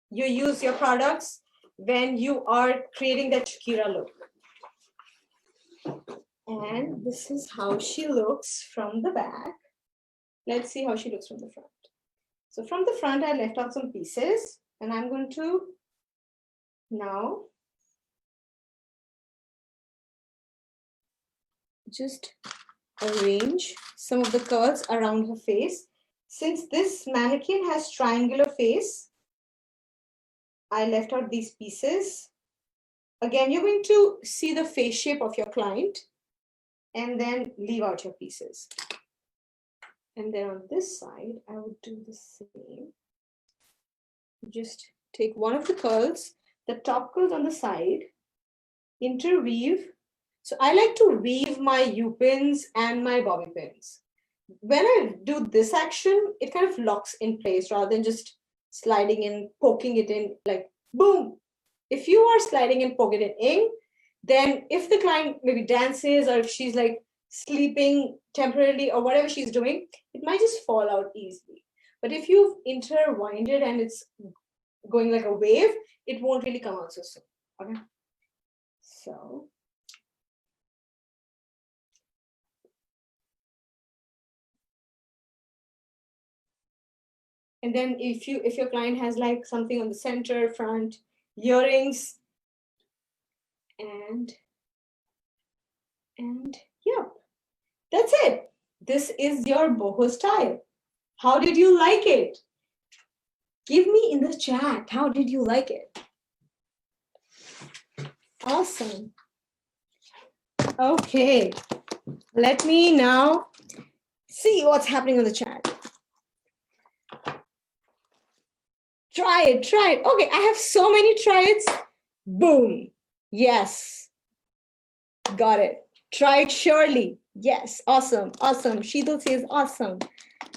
Speaker 3: You use your products when you are creating that Shakira look. And this is how she looks from the back. Let's see how she looks from the front. So from the front, I left out some pieces, and I'm going to now just arrange some of the curls around her face. Since this mannequin has triangular face, I left out these pieces. Again, you're going to see the face shape of your client and then leave out your pieces. And then on this side, I would do the same. Just take one of the curls, the top curls on the side, interweave. So I like to weave my U-pins and my bobby pins. When I do this action, it kind of locks in place rather than just sliding in, poking it in like boom. If you are sliding and poking it in, then if the client maybe dances or if she's like sleeping temporarily or whatever she's doing, it might just fall out easily. But if you've intertwined it and it's going like a wave, it won't really come out so soon. Okay. So and then if your client has like something on the center, front, earrings, and yeah, that's it. This is your boho style. How did you like it? Give me in the chat, how did you like it? Awesome. Okay, let me now see what's happening on the chat. Try it. Okay, I have so many try it's. Boom. Yes. Got it. Try it surely. Yes. Awesome. Sheetal says awesome.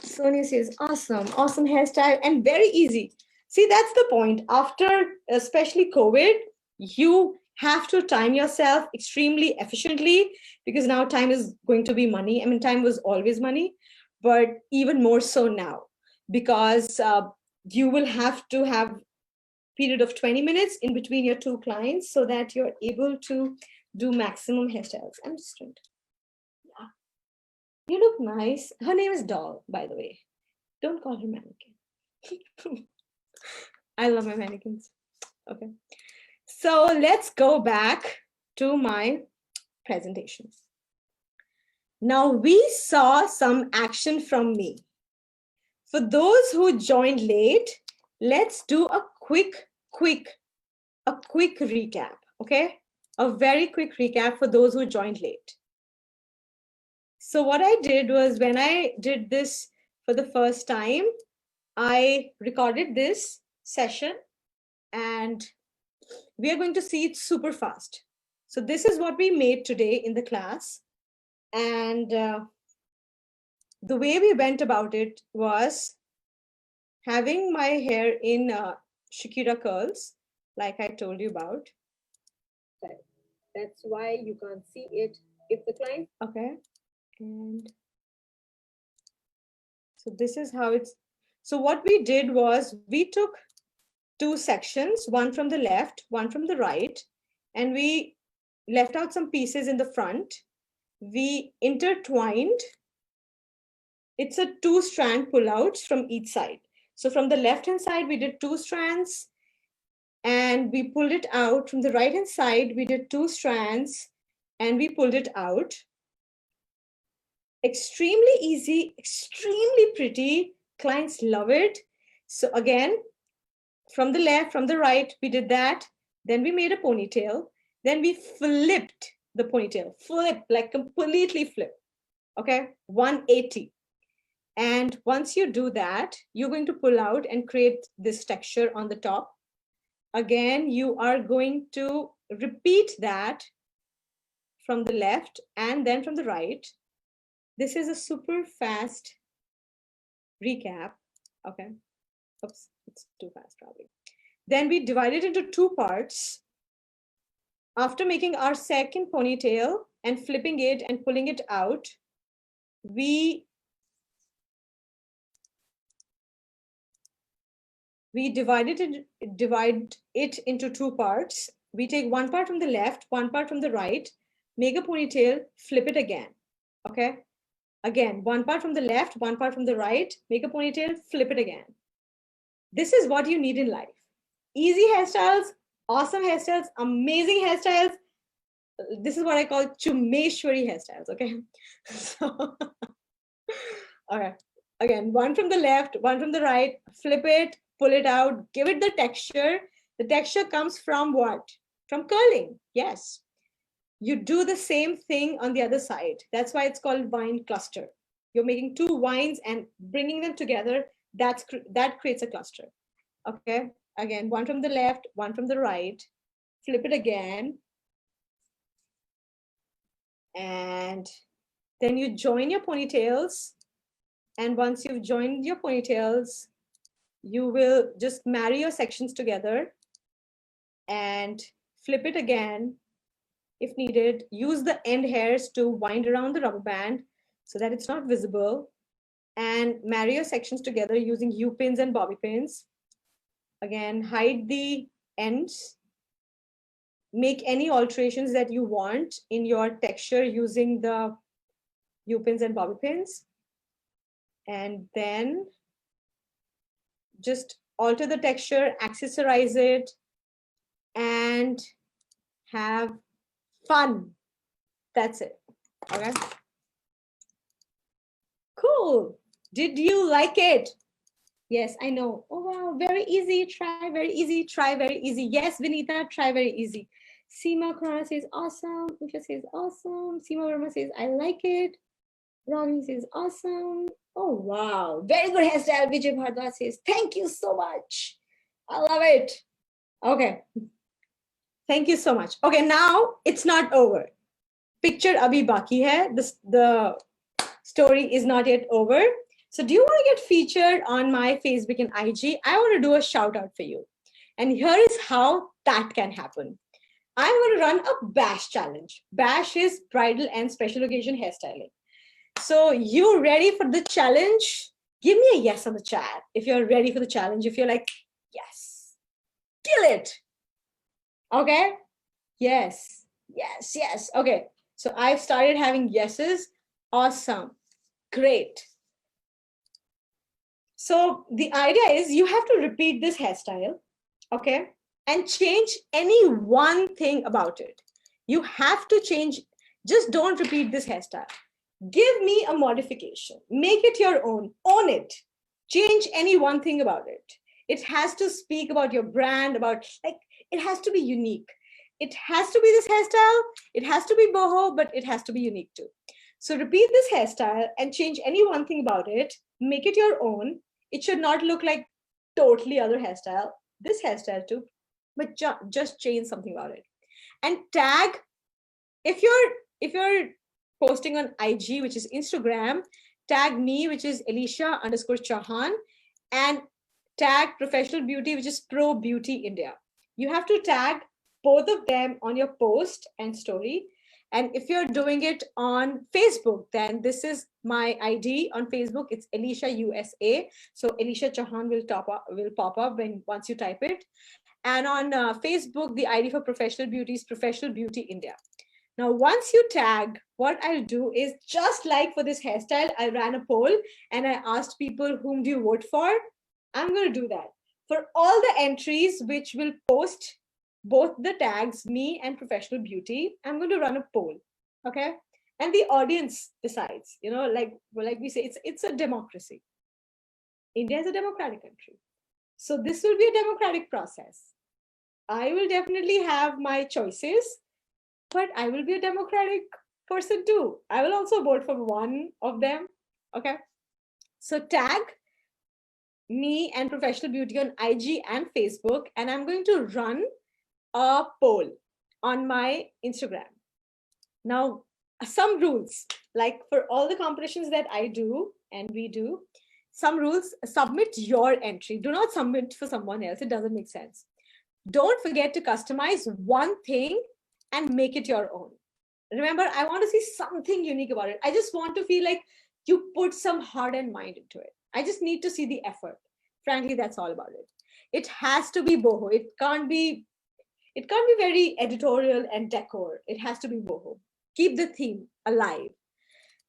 Speaker 3: Sonia says awesome. Awesome hairstyle and very easy. See, that's the point. After especially COVID, you have to time yourself extremely efficiently because now time is going to be money. I mean, time was always money, but even more so now because you will have to have period of 20 minutes in between your two clients so that you're able to do maximum hairstyles. I'm just trying to, yeah. You look nice. Her name is Doll, by the way. Don't call her mannequin. I love my mannequins. Okay. So let's go back to my presentation. Now we saw some action from me. For those who joined late, let's do a quick recap, okay? A very quick recap for those who joined late. So what I did was when I did this for the first time, I recorded this session and we are going to see it super fast. So this is what we made today in the class. And the way we went about it was having my hair in Shakira curls, like I told you about. That's why you can't see it if the client, okay. And so this is how it's, so what we did was we took two sections, one from the left, one from the right, and we left out some pieces in the front. We intertwined. It's a 2-strand pullouts from each side. So from the left-hand side, we did 2 strands, and we pulled it out. From the right-hand side, we did 2 strands, and we pulled it out. Extremely easy, extremely pretty. Clients love it. So again, from the left, from the right, we did that. Then we made a ponytail. Then we flipped the ponytail, like completely flip. Okay, 180. And once you do that, you're going to pull out and create this texture on the top. Again, you are going to repeat that from the left and then from the right. This is a super fast recap. Okay. Oops, it's too fast probably. Then we divide it into 2 parts. After making our second ponytail and flipping it and pulling it out, we divide it into 2 parts. We take 1 part from the left, 1 part from the right, make a ponytail, flip it again. Okay. Again, 1 part from the left, 1 part from the right, make a ponytail, flip it again. This is what you need in life. Easy hairstyles, awesome hairstyles, amazing hairstyles. This is what I call Chumeshwari hairstyles, okay? So, all right. Again, 1 from the left, 1 from the right, flip it, pull it out, give it the texture. The texture comes from what? From curling, yes. You do the same thing on the other side. That's why it's called vine cluster. You're making 2 vines and bringing them together. That creates a cluster. Okay. Again, 1 from the left, 1 from the right. Flip it again. And then you join your ponytails. And once you've joined your ponytails, you will just marry your sections together and flip it again. If needed, use the end hairs to wind around the rubber band so that it's not visible, and marry your sections together using U-pins and bobby pins. Again, hide the ends. Make any alterations that you want in your texture using the U-pins and bobby pins. And then just alter the texture, accessorize it, and have fun. That's it. Okay. Cool. Did you like it? Yes, I know. Oh, wow. Very easy. Try very easy. Try very easy. Yes, Vinita, try very easy. Seema Khurana says awesome. Usha says awesome. Seema Verma says I like it. Ronnie says awesome. Oh, wow. Very good hairstyle. Vijay Bhardwaj says thank you so much. I love it. Okay. Thank you so much. Okay, now it's not over. Picture abhi baki hai. The story is not yet over. So do you want to get featured on my Facebook and IG? I want to do a shout out for you. And here is how that can happen. I'm going to run a BASH challenge. BASH is bridal and special occasion hairstyling. So you ready for the challenge? Give me a yes on the chat if you're ready for the challenge. If you're like, yes, kill it. Okay. Yes, yes, yes. Okay. So I've started having yeses. Awesome. Great. So the idea is you have to repeat this hairstyle, okay, and change any one thing about it. You have to change, just don't repeat this hairstyle. Give me a modification, make it your own, own it, change any one thing about it. It has to speak about your brand, about like, it has to be unique. It has to be this hairstyle, it has to be boho, but it has to be unique too. So repeat this hairstyle and change any one thing about it, make it your own. It should not look like totally other hairstyle, this hairstyle too, but just change something about it. And tag, if you're posting on IG, which is Instagram, tag me, which is Elisha_Chauhan, and tag Professional Beauty, which is Pro Beauty India. You have to tag both of them on your post and story. And if you're doing it on Facebook, then this is my ID on Facebook. It's Elisha USA. So Elisha Chauhan will pop up once you type it. And on Facebook, the ID for Professional Beauty is Professional Beauty India. Now, once you tag, what I'll do is just like for this hairstyle, I ran a poll and I asked people, whom do you vote for? I'm going to do that. For all the entries which will post both the tags, me and Professional Beauty, I'm going to run a poll. Okay. And the audience decides, like we say, it's a democracy. India is a democratic country. So this will be a democratic process. I will definitely have my choices, but I will be a democratic person too. I will also vote for one of them. Okay. So tag me and Professional Beauty on IG and Facebook, and I'm going to run a poll on my Instagram. Now, some rules, like for all the competitions that I do and we do, some rules: submit your entry. Do not submit for someone else. It doesn't make sense. Don't forget to customize one thing and make it your own. Remember, I want to see something unique about it. I just want to feel like you put some heart and mind into it. I just need to see the effort. Frankly, that's all about it. It has to be boho. It can't be very editorial and decor. It has to be boho. Keep the theme alive.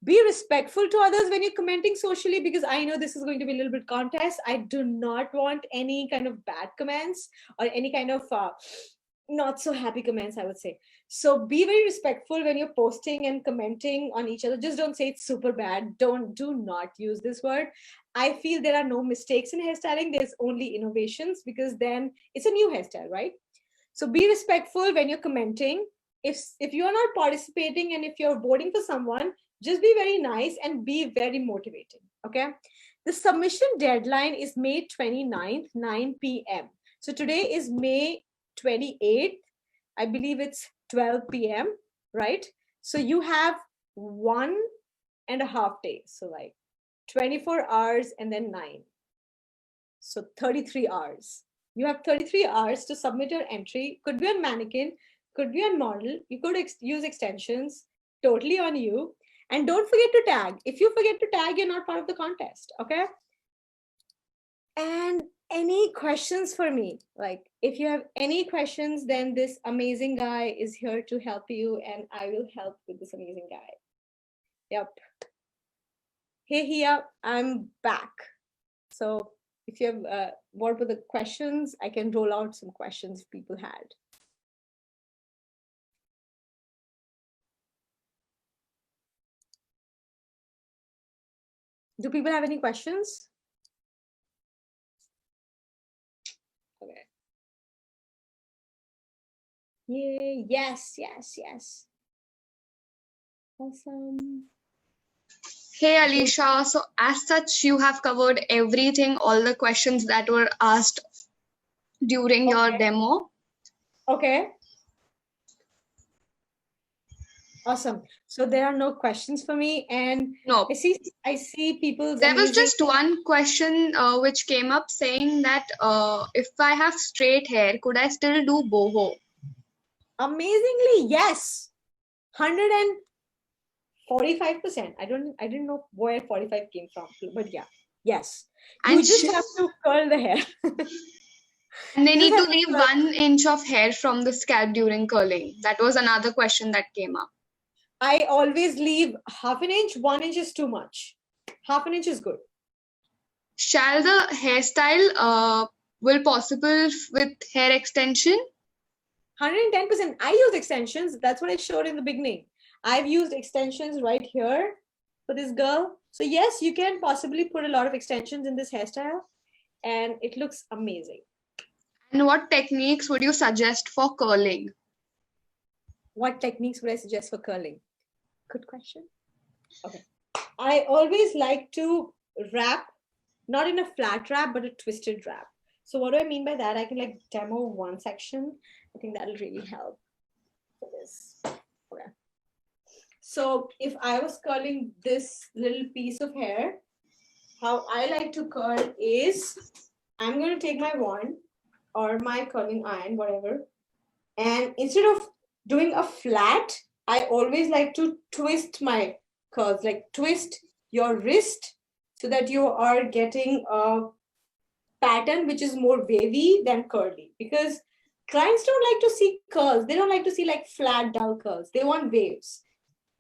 Speaker 3: Be respectful to others when you're commenting socially, because I know this is going to be a little bit contest. I do not want any kind of bad comments or any kind of not so happy comments, I would say. So be very respectful when you're posting and commenting on each other. Just don't say it's super bad. Do not use this word. I feel there are no mistakes in hairstyling. There's only innovations, because then it's a new hairstyle, right? So be respectful when you're commenting. If you're not participating and if you're voting for someone, just be very nice and be very motivating. Okay. The submission deadline is May 29th, 9 p.m. So today is May 28th. I believe it's 12 p.m. Right? So you have 1.5 days. So like 24 hours and then 9. So 33 hours. You have 33 hours to submit your entry. Could be on mannequin, could be on model. You could use extensions, totally on you. And don't forget to tag. If you forget to tag, you're not part of the contest. Okay. And any questions for me? Like if you have any questions, then this amazing guy is here to help you, and I will help with this amazing guy. Yep. Hey, here, I'm back. So if you have what were the questions, I can roll out some questions people had. Do people have any questions? Okay. Yay, yes. Awesome.
Speaker 4: Hey, Elisha. So as such, you have covered everything, all the questions that were asked during your demo.
Speaker 3: Okay. Awesome. So there are no questions for me, and
Speaker 4: No.
Speaker 3: I see people.
Speaker 4: There was just one question which came up saying that if I have straight hair, could I still do boho?
Speaker 3: Amazingly, yes. 145%. I didn't know where 45 came from, but yeah, yes. You
Speaker 4: And
Speaker 3: just have to curl the hair.
Speaker 4: And they need to leave 1 inch of hair from the scalp during curling. That was another question that came up.
Speaker 3: I always leave 1/2 inch. 1 inch is too much. 1/2 inch is good.
Speaker 4: Shall the hairstyle will possible with hair extension?
Speaker 3: 110%. I use extensions. That's what I showed in the beginning. I've used extensions right here for this girl. So yes, you can possibly put a lot of extensions in this hairstyle, and it looks amazing.
Speaker 4: And what techniques would you suggest for curling?
Speaker 3: What techniques would I suggest for curling? Good question. Okay. I always like to wrap, not in a flat wrap, but a twisted wrap. So what do I mean by that? I can like demo one section. I think that'll really help for this. Okay. So if I was curling this little piece of hair, how I like to curl is, I'm going to take my wand or my curling iron, whatever. And instead of doing a flat, I always like to twist my curls, like twist your wrist so that you are getting a pattern which is more wavy than curly, because clients don't like to see curls. They don't like to see like flat, dull curls. They want waves.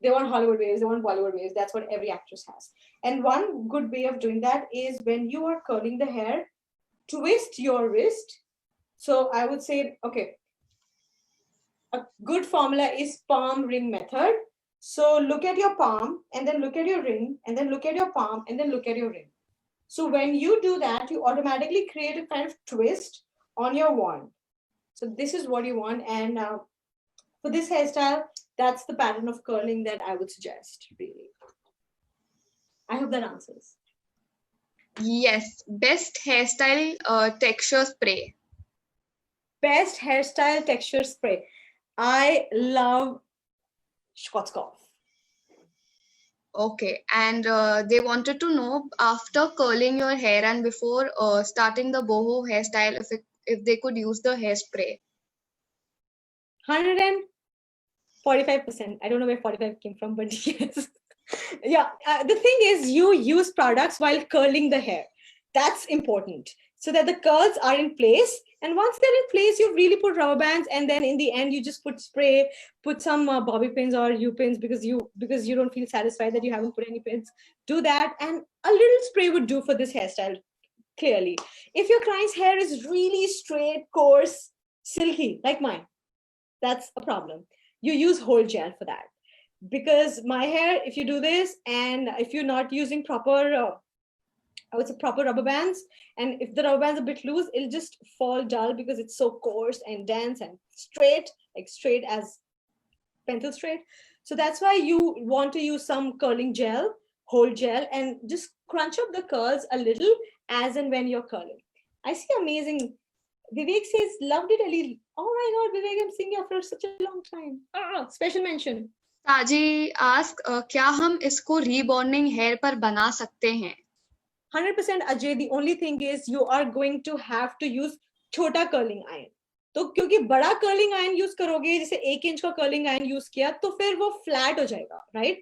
Speaker 3: They want Hollywood waves. They want Bollywood waves. That's what every actress has. And one good way of doing that is when you are curling the hair, twist your wrist. So I would say, okay, a good formula is palm ring method. So look at your palm and then look at your ring and then look at your palm and then look at your ring. So when you do that, you automatically create a kind of twist on your wand. So this is what you want. And for this hairstyle, that's the pattern of curling that I would suggest, really. I hope that answers.
Speaker 4: Yes. Best hairstyle texture spray.
Speaker 3: Best hairstyle texture spray. I love Schwarzkopf.
Speaker 4: Okay. And they wanted to know, after curling your hair and before starting the boho hairstyle, if they could use the hairspray.
Speaker 3: 145%. I don't know where 45 came from, but yes. Yeah. The thing is, you use products while curling the hair. That's important, so that the curls are in place. And once they're in place, you really put rubber bands, and then in the end, you just put spray, put some bobby pins or U pins because you don't feel satisfied that you haven't put any pins. Do that, and a little spray would do for this hairstyle. Clearly, if your client's hair is really straight, coarse, silky like mine, that's a problem. You use whole gel for that, because my hair, if you do this and if you're not using proper I would say proper rubber bands, and if the rubber band's a bit loose, it'll just fall dull because it's so coarse and dense and straight, like straight as pencil straight. So that's why you want to use some curling gel, whole gel, and just crunch up the curls a little as and when you're curling. I see amazing. Vivek says, loved it, Ali. Oh my God, Vivek, I'm seeing you after such a long time. Special mention.
Speaker 4: Saji asked, क्या हम इसको rebonding hair पर बना सकते हैं?
Speaker 3: 100% Ajay, the only thing is you are going to have to use छोटा curling iron. तो क्योंकि बड़ा curling iron use करोगे, जैसे 1 इंच का curling iron use किया, तो फिर वो flat हो जाएगा, right?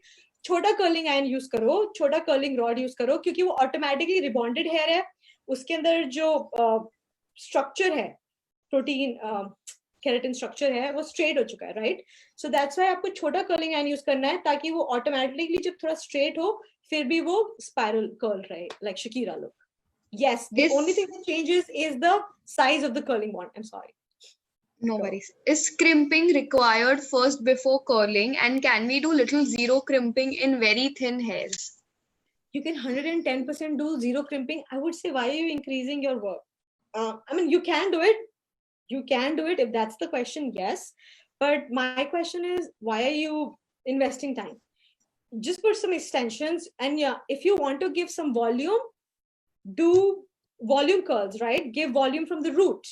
Speaker 3: छोटा curling iron use करो, छोटा curling rod use करो, क्योंकि वो automatically rebonded hair है, उसके अंदर जो structure है, protein keratin structure है, वो straight हो चुका है, right? So that's why आपको छोटा curling iron use करना है, ताकि वो automatically जब थोड़ा straight हो, फिर भी वो spiral curl रहे, like Shakira look. Yes, the only thing that changes is the size of the curling wand. I'm sorry.
Speaker 4: No worries. Is crimping required first before curling, and can we do little zero crimping in very thin hairs?
Speaker 3: You can 110% do zero crimping. I would say, why are you increasing your work? I mean, you can do it. You can do it if that's the question, yes. But my question is, why are you investing time? Just put some extensions, and yeah, if you want to give some volume, do volume curls, right? Give volume from the root.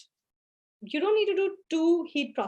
Speaker 3: You don't need to do 2 heat processes.